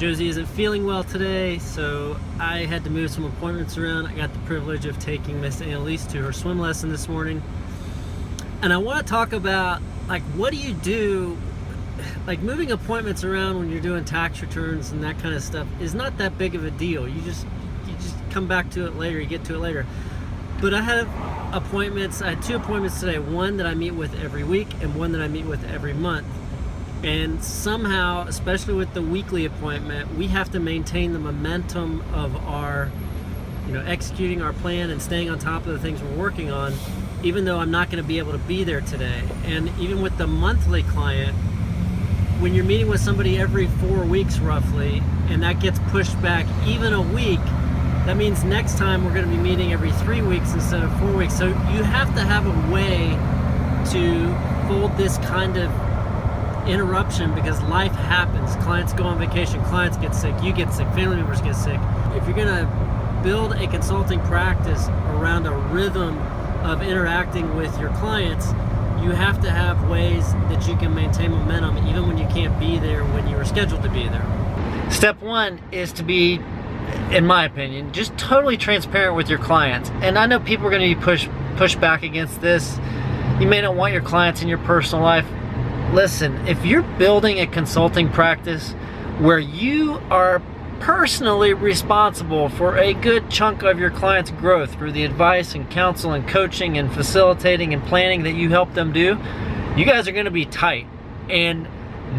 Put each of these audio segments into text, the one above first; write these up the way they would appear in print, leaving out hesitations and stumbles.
Josie isn't feeling well today, so I had to move some appointments around. I got the privilege of taking Miss Annalise to her swim lesson this morning. And I want to talk about, like, what do you do? Like, moving appointments around when you're doing tax returns and that kind of stuff is not that big of a deal. You just come back to it later, you get to it later. But I had appointments, I had 2 appointments today, one that I meet with every week and one that I meet with every month. And somehow, especially with the weekly appointment, we have to maintain the momentum of our, executing our plan and staying on top of the things we're working on, even though I'm not going to be able to be there today. And even with the monthly client, when you're meeting with somebody every 4 weeks roughly, and that gets pushed back even a week, that means next time we're going to be meeting every 3 weeks instead of 4 weeks. So you have to have a way to fold this kind of interruption, because life happens. Clients go on vacation, clients get sick, you get sick, family members get sick. If you're going to build a consulting practice around a rhythm of interacting with your clients, you have to have ways that you can maintain momentum even when you can't be there when you were scheduled to be there. Step one is to be, in my opinion, just totally transparent with your clients. And I know people are going to be pushed back against this. You may not want your clients in your personal life. Listen, if you're building a consulting practice where you are personally responsible for a good chunk of your clients' growth through the advice and counsel and coaching and facilitating and planning that you help them do, you guys are going to be tight. And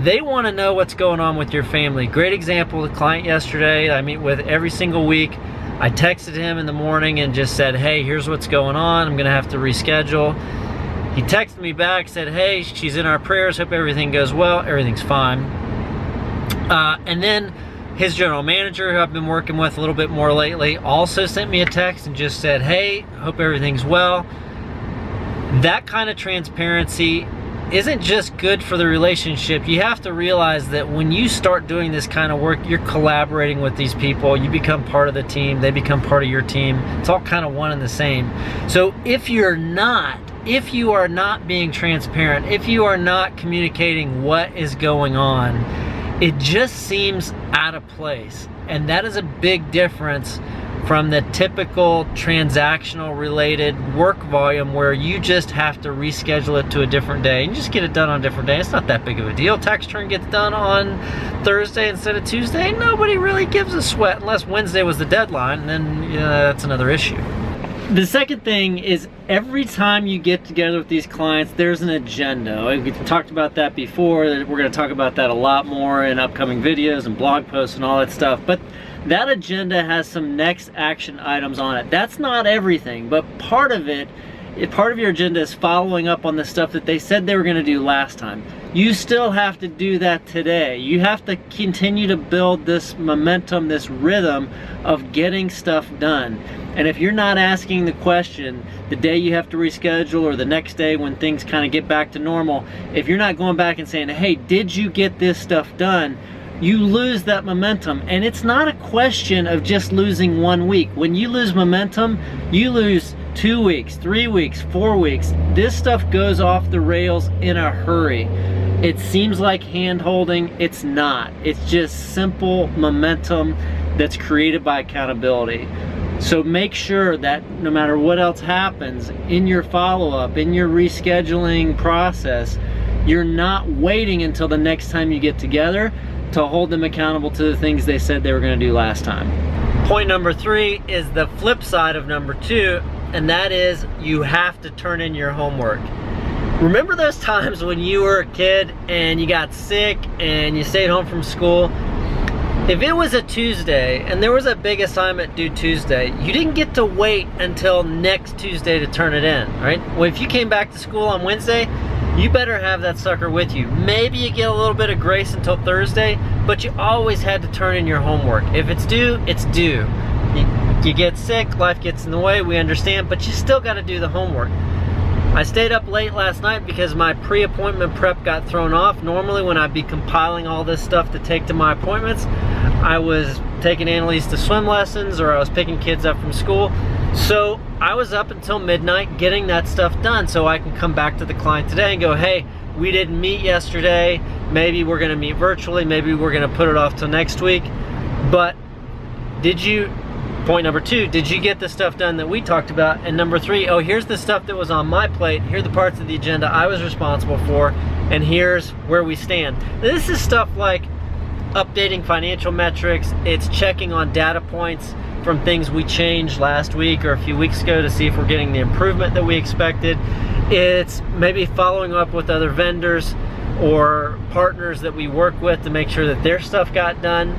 they want to know what's going on with your family. Great example, the client yesterday I meet with every single week. I texted him in the morning and just said, hey, here's what's going on. I'm going to have to reschedule. He texted me back, said, hey, she's in our prayers, hope everything goes well. Everything's fine. And then his general manager, who I've been working with a little bit more lately, also sent me a text and just said, hey, hope everything's well. That kind of transparency isn't just good for the relationship. You have to realize that when you start doing this kind of work, you're collaborating with these people. You become part of the team. They become part of your team. It's all kind of one and the same. So if you are not being transparent, if you are not communicating what is going on, it just seems out of place. And that is a big difference from the typical transactional related work volume where you just have to reschedule it to a different day and just get it done on a different day. It's not that big of a deal. Tax return gets done on Thursday instead of Tuesday. Nobody really gives a sweat unless Wednesday was the deadline, and then that's another issue. The second thing is, every time you get together with these clients, there's an agenda. We talked about that before. We're going to talk about that a lot more in upcoming videos and blog posts and all that stuff. But that agenda has some next action items on it. That's not everything, but part of your agenda is following up on the stuff that they said they were going to do last time. You still have to do that today. You have to continue to build this momentum, this rhythm of getting stuff done. And if you're not asking the question the day you have to reschedule or the next day when things kind of get back to normal, if you're not going back and saying, hey, did you get this stuff done? You lose that momentum. And it's not a question of just losing 1 week. When you lose momentum, you lose 2 weeks, 3 weeks, 4 weeks. This stuff goes off the rails in a hurry. It seems like hand-holding. It's not. It's just simple momentum that's created by accountability. So make sure that no matter what else happens in your follow-up, in your rescheduling process, you're not waiting until the next time you get together to hold them accountable to the things they said they were going to do last time. Point number 3 is the flip side of number 2, and that is you have to turn in your homework. Remember those times when you were a kid and you got sick and you stayed home from school? If it was a Tuesday and there was a big assignment due Tuesday, you didn't get to wait until next Tuesday to turn it in, right? Well, if you came back to school on Wednesday, you better have that sucker with you. Maybe you get a little bit of grace until Thursday, but you always had to turn in your homework. If it's due, it's due. You get sick, life gets in the way, we understand, but you still got to do the homework. I stayed up late last night because my pre-appointment prep got thrown off. Normally when I'd be compiling all this stuff to take to my appointments, I was taking Annalise to swim lessons or I was picking kids up from school. So I was up until midnight getting that stuff done so I can come back to the client today and go, hey, we didn't meet yesterday. Maybe we're gonna meet virtually. Maybe we're gonna put it off till next week. But point number 2, did you get the stuff done that we talked about? And number 3, oh, here's the stuff that was on my plate. Here are the parts of the agenda I was responsible for, and here's where we stand. This is stuff like updating financial metrics. It's checking on data points from things we changed last week or a few weeks ago to see if we're getting the improvement that we expected. It's maybe following up with other vendors or partners that we work with to make sure that their stuff got done.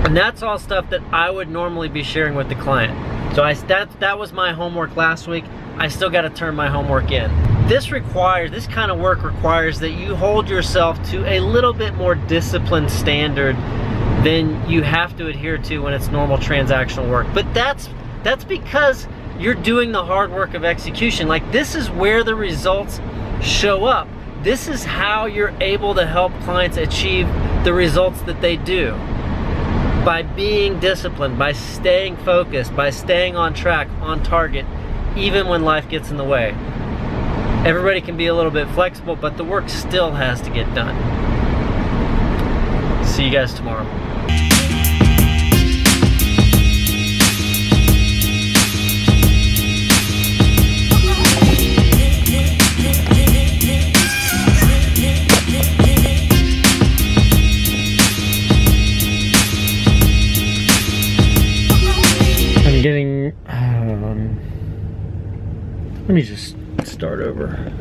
And that's all stuff that I would normally be sharing with the client. So that was my homework last week. I still got to turn my homework in. This kind of work requires that you hold yourself to a little bit more disciplined standard than you have to adhere to when it's normal transactional work. But that's because you're doing the hard work of execution. Like, this is where the results show up. This is how you're able to help clients achieve the results that they do. By being disciplined, by staying focused, by staying on track, on target, even when life gets in the way. Everybody can be a little bit flexible, but the work still has to get done. See you guys tomorrow. I'm getting, let me just start over.